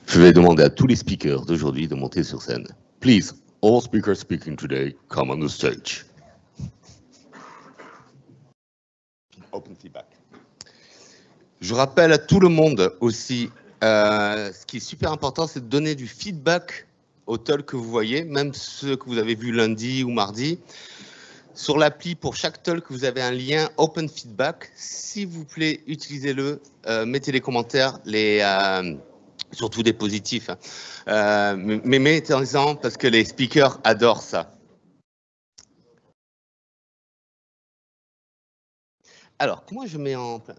Je vais demander à tous les speakers d'aujourd'hui de monter sur scène. Please, all speakers speaking today, come on the stage. Open feedback. Je rappelle à tout le monde aussi, ce qui est super important, c'est de donner du feedback aux talks que vous voyez, même ceux que vous avez vus lundi ou mardi. Sur l'appli, pour chaque talk, vous avez un lien Open Feedback. S'il vous plaît, utilisez-le, mettez les commentaires, surtout des positifs. Mais mettez-en parce que les speakers adorent ça. Alors, comment je mets en place?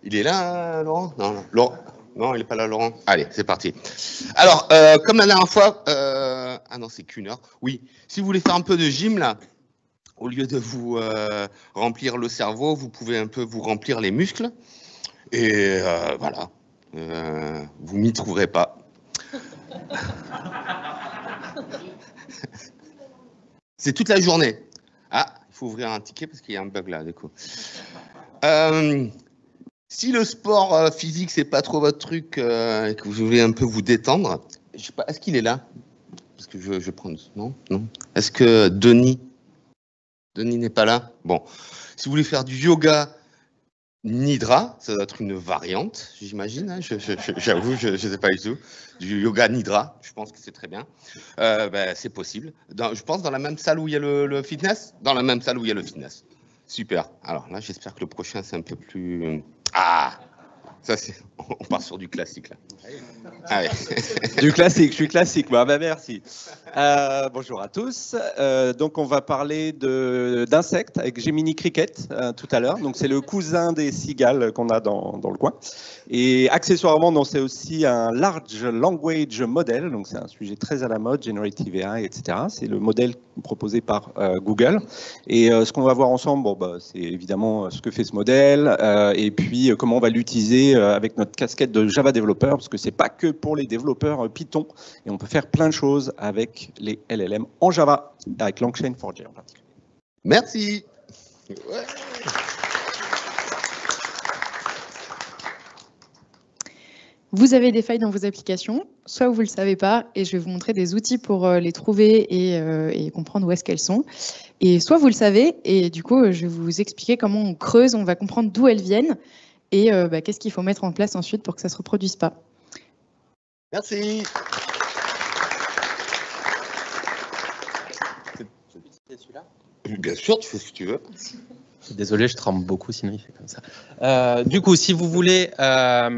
Il est là, Laurent? Non, Laurent. Non, il n'est pas là, Laurent. Allez, c'est parti. Alors, comme la dernière fois, ah non, c'est qu'une heure. Oui, si vous voulez faire un peu de gym, là, au lieu de vous remplir le cerveau, vous pouvez un peu vous remplir les muscles. Et voilà, vous m'y trouverez pas. C'est toute la journée. Ah, il faut ouvrir un ticket parce qu'il y a un bug là, du coup. Si le sport physique, c'est pas trop votre truc et que vous voulez un peu vous détendre, je sais pas, est-ce qu'il est là? Parce que je prends... Non. Est-ce que Denis n'est pas là? Bon, si vous voulez faire du yoga Nidra, ça doit être une variante, j'imagine. Hein, j'avoue, je ne sais pas du tout. Du yoga Nidra, je pense que c'est très bien. C'est possible. Je pense dans la même salle où il y a le fitness. Dans la même salle où il y a le fitness. Super. Alors là, j'espère que le prochain, c'est un peu plus... Ah, ça c'est... On part sur du classique là. Allez. Du classique, je suis classique, moi. Merci. Bonjour à tous. Donc on va parler d'insectes avec Gemini Cricket tout à l'heure. Donc c'est le cousin des cigales qu'on a dans le coin. Et accessoirement, c'est aussi un Large Language Model. Donc c'est un sujet très à la mode, Generative AI, etc. C'est le modèle proposé par Google. Et ce qu'on va voir ensemble, c'est évidemment ce que fait ce modèle et puis comment on va l'utiliser avec notre casquette de Java développeur, parce que c'est pas que pour les développeurs Python, et on peut faire plein de choses avec les LLM en Java, avec Langchain4j en particulier. Merci. Ouais. Vous avez des failles dans vos applications, soit vous ne le savez pas, et je vais vous montrer des outils pour les trouver et comprendre où est-ce qu'elles sont. Et soit vous le savez, et du coup, je vais vous expliquer comment on creuse, on va comprendre d'où elles viennent, et qu'est-ce qu'il faut mettre en place ensuite pour que ça ne se reproduise pas. Merci. C'est celui-là ? Bien sûr, tu fais ce que tu veux. Désolé, je tremble beaucoup, sinon il fait comme ça. Du coup, si vous voulez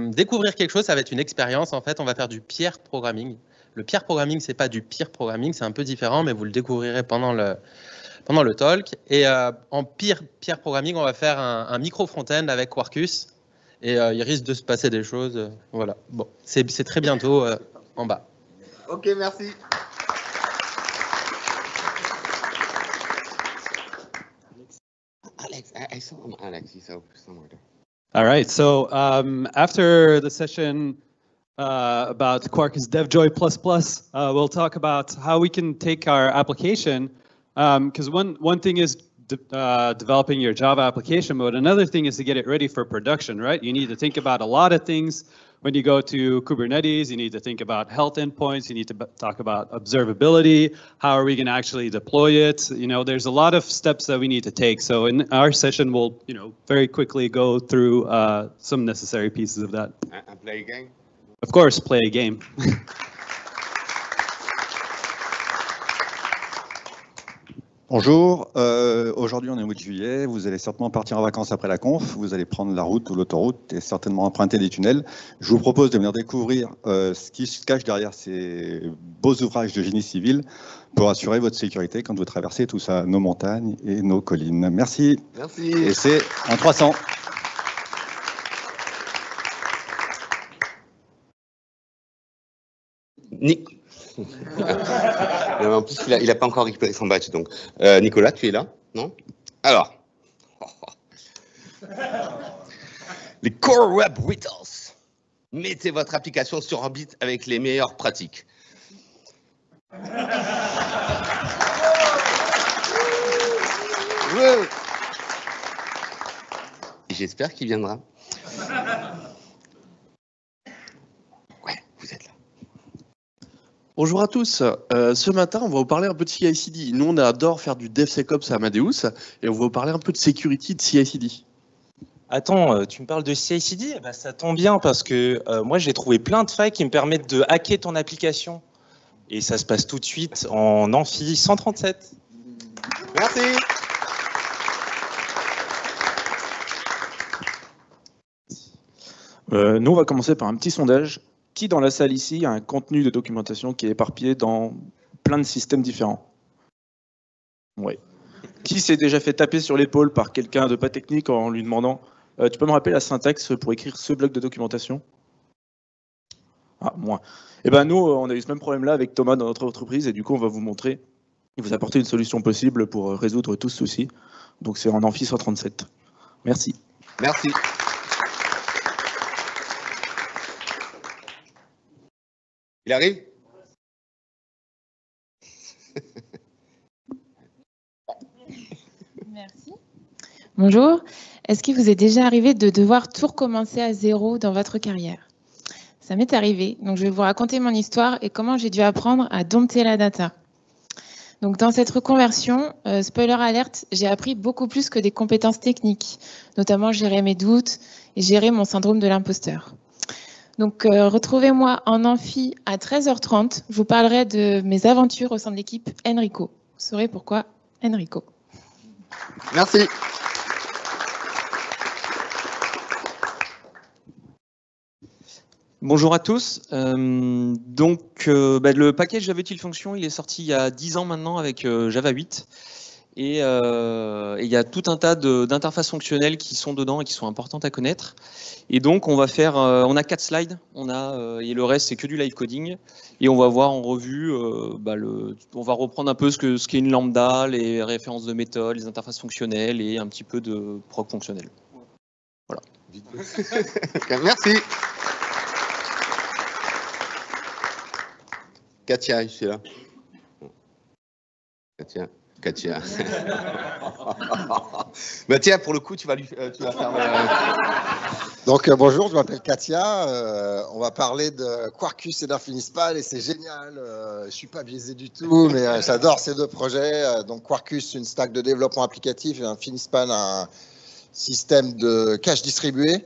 découvrir quelque chose, ça va être une expérience. En fait, on va faire du peer programming. Le peer programming, c'est pas du peer programming, c'est un peu différent, mais vous le découvrirez pendant le talk. Et en peer programming, on va faire un micro front-end avec Quarkus. Et il risque de se passer des choses. Voilà. Bon, c'est très bientôt en bas. Ok, merci. Alex, I saw Alex. He's somewhere there. All right. So after the session about Quarkus DevJoy++, we'll talk about how we can take our application. Because one thing is developing your Java application, but another thing is to get it ready for production, right? You need to think about a lot of things. When you go to Kubernetes, you need to think about health endpoints. You need to talk about observability. How are we going to actually deploy it? You know, there's a lot of steps that we need to take. So in our session, we'll, very quickly go through some necessary pieces of that. And play a game? Of course, play a game. Bonjour, aujourd'hui on est au mois de juillet, vous allez certainement partir en vacances après la conf, vous allez prendre la route ou l'autoroute et certainement emprunter des tunnels. Je vous propose de venir découvrir ce qui se cache derrière ces beaux ouvrages de génie civil pour assurer votre sécurité quand vous traversez tout ça, nos montagnes et nos collines. Merci. Merci. Et c'est en 300. Nick. En plus, il n'a pas encore récupéré son badge. Donc, Nicolas, tu es là? Non? Alors. Les Core Web Vitals. Mettez votre application sur orbite avec les meilleures pratiques. Bravo. J'espère qu'il viendra. Ouais, vous êtes là. Bonjour à tous. Ce matin, on va vous parler un peu de CI/CD. Nous, on adore faire du DevSecOps à Amadeus et on va vous parler un peu de security de CI/CD. Attends, tu me parles de CI/CD? Eh ben, ça tombe bien parce que moi, j'ai trouvé plein de failles qui me permettent de hacker ton application. Et ça se passe tout de suite en Amphi 137. Merci. Nous, on va commencer par un petit sondage. Qui dans la salle ici a un contenu de documentation qui est éparpillé dans plein de systèmes différents? Oui. Qui s'est déjà fait taper sur l'épaule par quelqu'un de pas technique en lui demandant tu peux me rappeler la syntaxe pour écrire ce bloc de documentation? Ah, moi. Eh ben nous, on a eu ce même problème-là avec Thomas dans notre entreprise et du coup, on va vous montrer et vous apporter une solution possible pour résoudre tout ce souci. Donc c'est en Amphi 137. Merci. Merci. Il arrive? Merci. Bonjour. Est-ce qu'il vous est déjà arrivé de devoir tout recommencer à zéro dans votre carrière? Ça m'est arrivé. Donc, je vais vous raconter mon histoire et comment j'ai dû apprendre à dompter la data. Donc, dans cette reconversion, spoiler alerte, j'ai appris beaucoup plus que des compétences techniques, notamment gérer mes doutes et gérer mon syndrome de l'imposteur. Donc, retrouvez-moi en amphi à 13h30. Je vous parlerai de mes aventures au sein de l'équipe Enrico. Vous saurez pourquoi Enrico. Merci. Bonjour à tous. Le package Java Util Function, il est sorti il y a 10 ans maintenant avec Java 8. Et il y a tout un tas d'interfaces fonctionnelles qui sont dedans et qui sont importantes à connaître. Et donc, on va faire, on a 4 slides, et le reste, c'est que du live coding. Et on va voir en revue, on va reprendre un peu ce qu'est une lambda, les références de méthodes, les interfaces fonctionnelles et un petit peu de proc fonctionnel. Voilà. Merci. Katia, je suis là. Katia. Bah tiens, pour le coup, tu vas faire. Donc bonjour, je m'appelle Katia. On va parler de Quarkus et d'Infinispal et c'est génial. Je suis pas biaisé du tout, mais j'adore ces deux projets. Donc Quarkus, une stack de développement applicatif, et Infinispal, un système de cache distribué.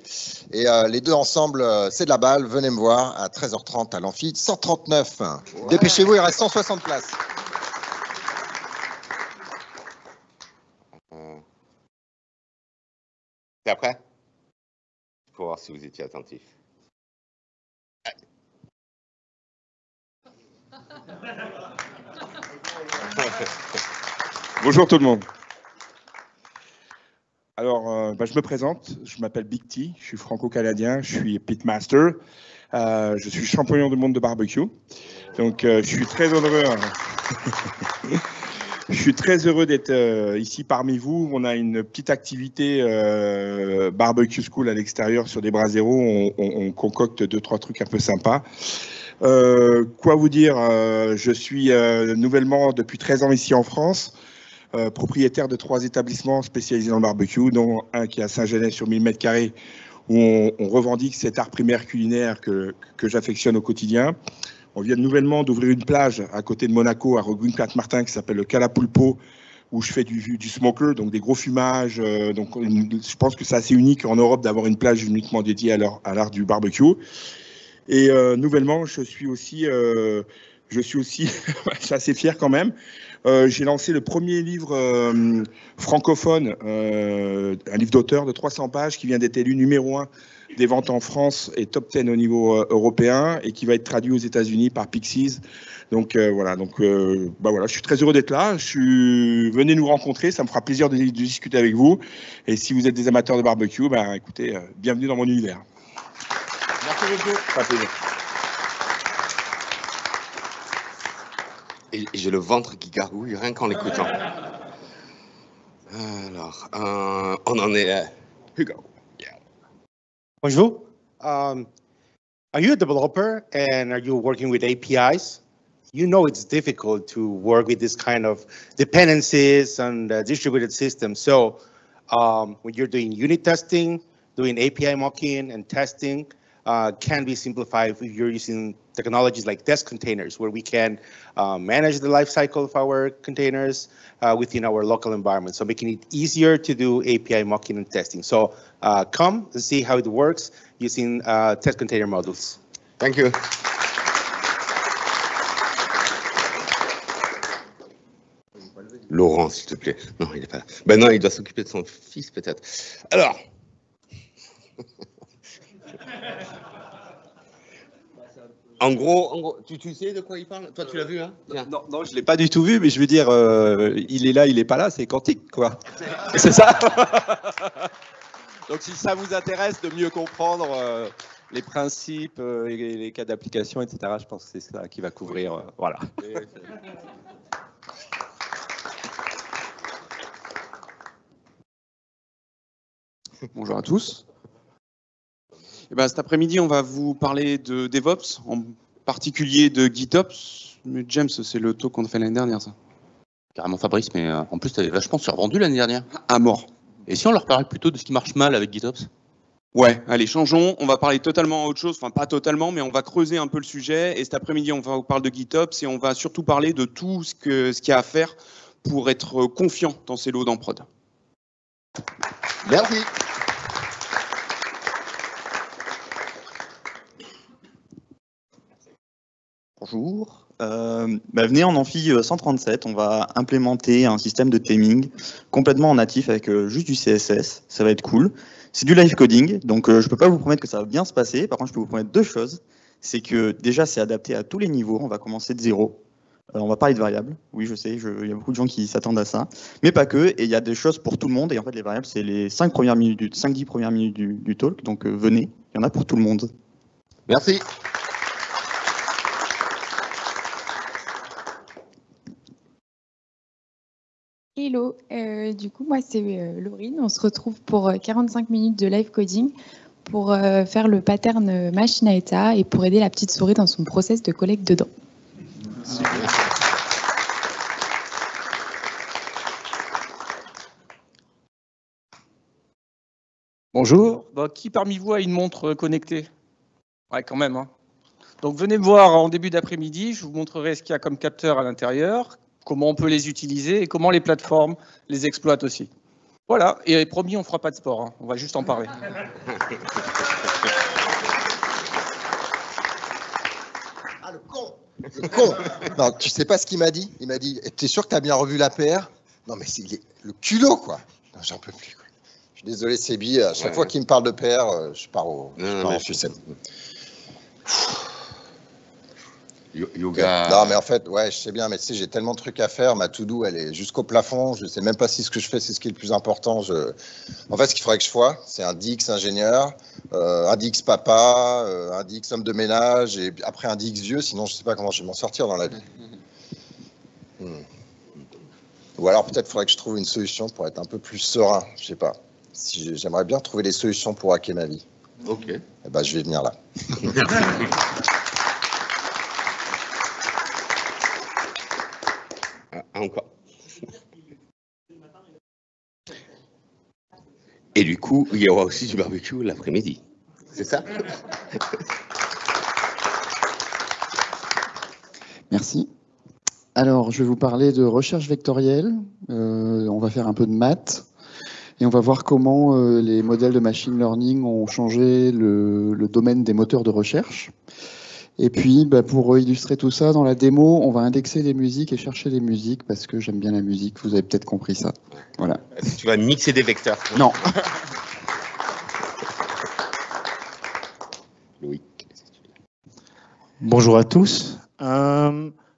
Et les deux ensemble, c'est de la balle. Venez me voir à 13h30 à l'Amphi 139. Ouais. Dépêchez-vous, il reste 160 places. C'est après? Pour voir si vous étiez attentif. Bonjour tout le monde. Alors, je me présente, je m'appelle Big T, je suis franco-canadien, je suis pitmaster, je suis champion du monde de barbecue. Donc, je suis très heureux. Je suis très heureux d'être ici parmi vous. On a une petite activité barbecue school à l'extérieur sur des braseros. On concocte 2-3 trucs un peu sympas. Quoi vous dire, je suis nouvellement depuis 13 ans ici en France, propriétaire de 3 établissements spécialisés dans le barbecue, dont un qui est à Saint-Genès sur 1000 m², où on revendique cet art primaire culinaire que j'affectionne au quotidien. On vient nouvellement d'ouvrir une plage à côté de Monaco, à Roguin-Platte-Martin, qui s'appelle le Calapulpo, où je fais du smoker, donc des gros fumages. Donc, je pense que c'est assez unique en Europe d'avoir une plage uniquement dédiée à l'art du barbecue. Et nouvellement, je suis aussi je suis assez fier quand même. J'ai lancé le premier livre francophone, un livre d'auteur de 300 pages qui vient d'être élu numéro 1 des ventes en France et top 10 au niveau européen et qui va être traduit aux États-Unis par Pixies. Donc voilà, je suis très heureux d'être là. Venez nous rencontrer, ça me fera plaisir de discuter avec vous. Et si vous êtes des amateurs de barbecue, écoutez, bienvenue dans mon univers. Merci beaucoup. Et j'ai le ventre qui gargouille rien qu'en l'écoutant. Alors, on en est à Hugo. Yeah. Bonjour. Are you a developer and are you working with APIs? you know it's difficult to work with this kind of dependencies and distributed systems. So when you're doing unit testing, doing API mocking and testing can be simplified if you're using technologies like test containers, where we can manage the life cycle of our containers within our local environment. So making it easier to do API mocking and testing. So come and see how it works using test container models. Thank you. Laurent, s'il te plaît. Non, il n'est pas là. Ben non, il doit s'occuper de son fils, peut-être. Alors. En gros, tu sais de quoi il parle? Toi, tu l'as vu, hein? Non, je ne l'ai pas du tout vu, mais je veux dire, il est là, il n'est pas là, c'est quantique, quoi. C'est ça. Donc, si ça vous intéresse de mieux comprendre les principes et les cas d'application, etc., je pense que c'est ça qui va couvrir. Voilà. Bonjour à tous. Eh ben, cet après-midi, on va vous parler de DevOps, en particulier de GitOps. Mais James, c'est le talk qu'on a fait l'année dernière, ça. Carrément Fabrice, mais en plus, tu avais vachement survendu l'année dernière. À mort. Et si on leur parlait plutôt de ce qui marche mal avec GitOps? Ouais, allez, changeons. On va parler totalement autre chose. Enfin, pas totalement, mais on va creuser un peu le sujet. Et cet après-midi, on va vous parler de GitOps et on va surtout parler de tout ce qu'il y a à faire pour être confiant dans ces loads en prod. Merci. Bonjour. Venez en amphi 137, on va implémenter un système de theming complètement en natif avec juste du CSS. Ça va être cool. C'est du live coding, donc je ne peux pas vous promettre que ça va bien se passer. Par contre, je peux vous promettre deux choses. C'est que déjà, c'est adapté à tous les niveaux. On va commencer de zéro. On va parler de variables. Oui, je sais, il y a beaucoup de gens qui s'attendent à ça. Mais pas que. Et il y a des choses pour tout le monde. Et en fait, les variables, c'est les 5-10 premières minutes du talk. Donc venez, il y en a pour tout le monde. Merci. Hello, du coup, moi c'est Laurine. On se retrouve pour 45 minutes de live coding pour faire le pattern machine à état et pour aider la petite souris dans son process de collecte de dents. Bonjour. Qui parmi vous a une montre connectée? Ouais, quand même. Hein. Donc venez me voir en début d'après-midi. Je vous montrerai ce qu'il y a comme capteur à l'intérieur, comment on peut les utiliser et comment les plateformes les exploitent aussi. Voilà, et promis, on ne fera pas de sport, hein. On va juste en parler. Ah, le con! Le con! Non, tu sais pas ce qu'il m'a dit? Il m'a dit, t'es sûr que t'as bien revu la PR? Non, mais c'est le culot, quoi. Non, j'en peux plus, quoi. Je suis désolé, Sébi, à chaque fois qu'il me parle de PR, je pars en sucette. Yoga. Non, mais en fait, ouais, je sais bien, mais tu sais, j'ai tellement de trucs à faire. Ma to-do, elle est jusqu'au plafond. Je sais même pas si ce que je fais, c'est ce qui est le plus important. En fait, ce qu'il faudrait que je fasse, c'est un DX ingénieur, un DX papa, un DX homme de ménage, et après un DX vieux. Sinon, je sais pas comment je vais m'en sortir dans la vie. Ou alors, peut-être, faudrait que je trouve une solution pour être un peu plus serein. Je sais pas. Si j'aimerais bien trouver des solutions pour hacker ma vie. Ok. Eh ben, je vais venir là. Encore. Et du coup, il y aura aussi du barbecue l'après-midi. C'est ça? Merci. Alors, je vais vous parler de recherche vectorielle. On va faire un peu de maths. Et on va voir comment les modèles de machine learning ont changé le domaine des moteurs de recherche. Et puis, pour illustrer tout ça, dans la démo, on va indexer des musiques et chercher des musiques parce que j'aime bien la musique. Vous avez peut-être compris ça. Voilà. Tu vas mixer des vecteurs. Non. Louis. Bonjour à tous.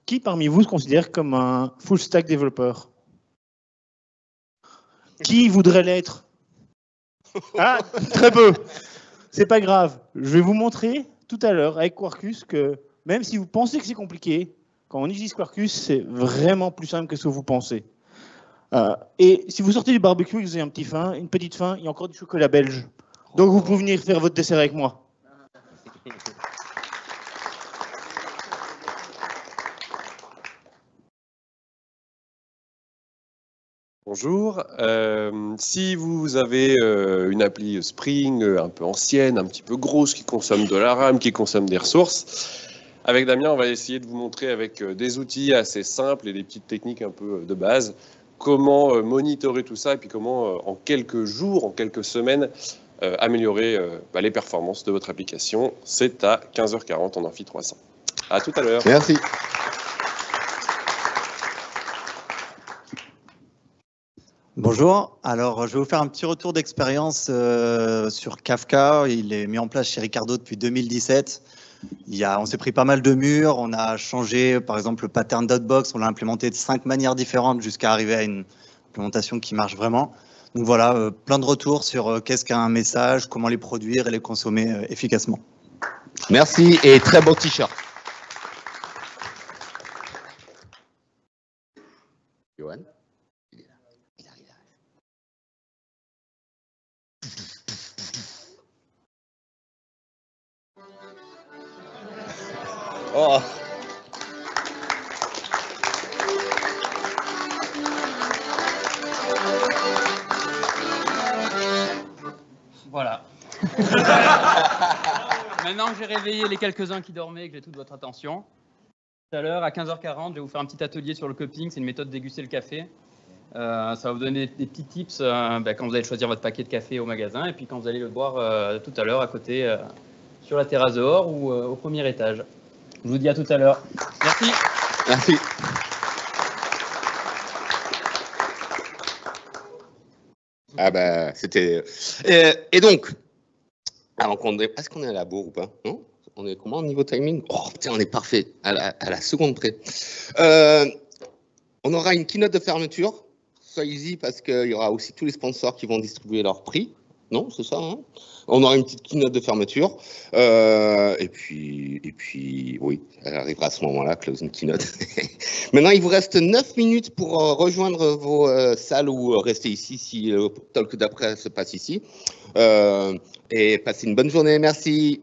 Qui parmi vous se considère comme un full stack développeur? Qui voudrait l'être? Ah, très peu. C'est pas grave. Je vais vous montrer tout à l'heure avec Quarkus que même si vous pensez que c'est compliqué, quand on utilise Quarkus, c'est vraiment plus simple que ce que vous pensez. Et si vous sortez du barbecue et que vous avez une petite faim, il y a encore du chocolat belge. Donc vous pouvez venir faire votre dessert avec moi. Bonjour. Si vous avez une appli Spring un peu ancienne, un petit peu grosse, qui consomme de la RAM, qui consomme des ressources, avec Damien, on va essayer de vous montrer avec des outils assez simples et des petites techniques un peu de base, comment monitorer tout ça et puis comment, en quelques jours, en quelques semaines, améliorer les performances de votre application. C'est à 15h40 en Amphi 300. À tout à l'heure. Merci. Bonjour, alors je vais vous faire un petit retour d'expérience sur Kafka. Il est mis en place chez Ricardo depuis 2017. On s'est pris pas mal de murs, on a changé par exemple le pattern d'outbox, on l'a implémenté de 5 manières différentes jusqu'à arriver à une implémentation qui marche vraiment. Donc voilà, plein de retours sur qu'est-ce qu'un message, comment les produire et les consommer efficacement. Merci et très beau t-shirt. Johan. Oh. Voilà. Maintenant que j'ai réveillé les quelques-uns qui dormaient et que j'ai toute votre attention, tout à l'heure à 15h40, je vais vous faire un petit atelier sur le cupping. C'est une méthode de déguster le café. Ça va vous donner des petits tips quand vous allez choisir votre paquet de café au magasin et puis quand vous allez le boire tout à l'heure à côté sur la terrasse dehors ou au premier étage. Je vous dis à tout à l'heure. Merci. Merci. Ah bah c'était. Et donc, avant qu'on est-ce qu'on est à la bourre ou pas? Non? On est comment au niveau timing? Oh putain, on est parfait à la seconde près. On aura une keynote de fermeture. Soyez-y parce qu'il y aura aussi tous les sponsors qui vont distribuer leurs prix. Non, c'est ça, hein? On aura une petite keynote de fermeture. Et puis, oui, elle arrivera à ce moment-là, closing keynote. Maintenant, il vous reste 9 minutes pour rejoindre vos salles ou rester ici si le talk d'après se passe ici. Et passez une bonne journée. Merci.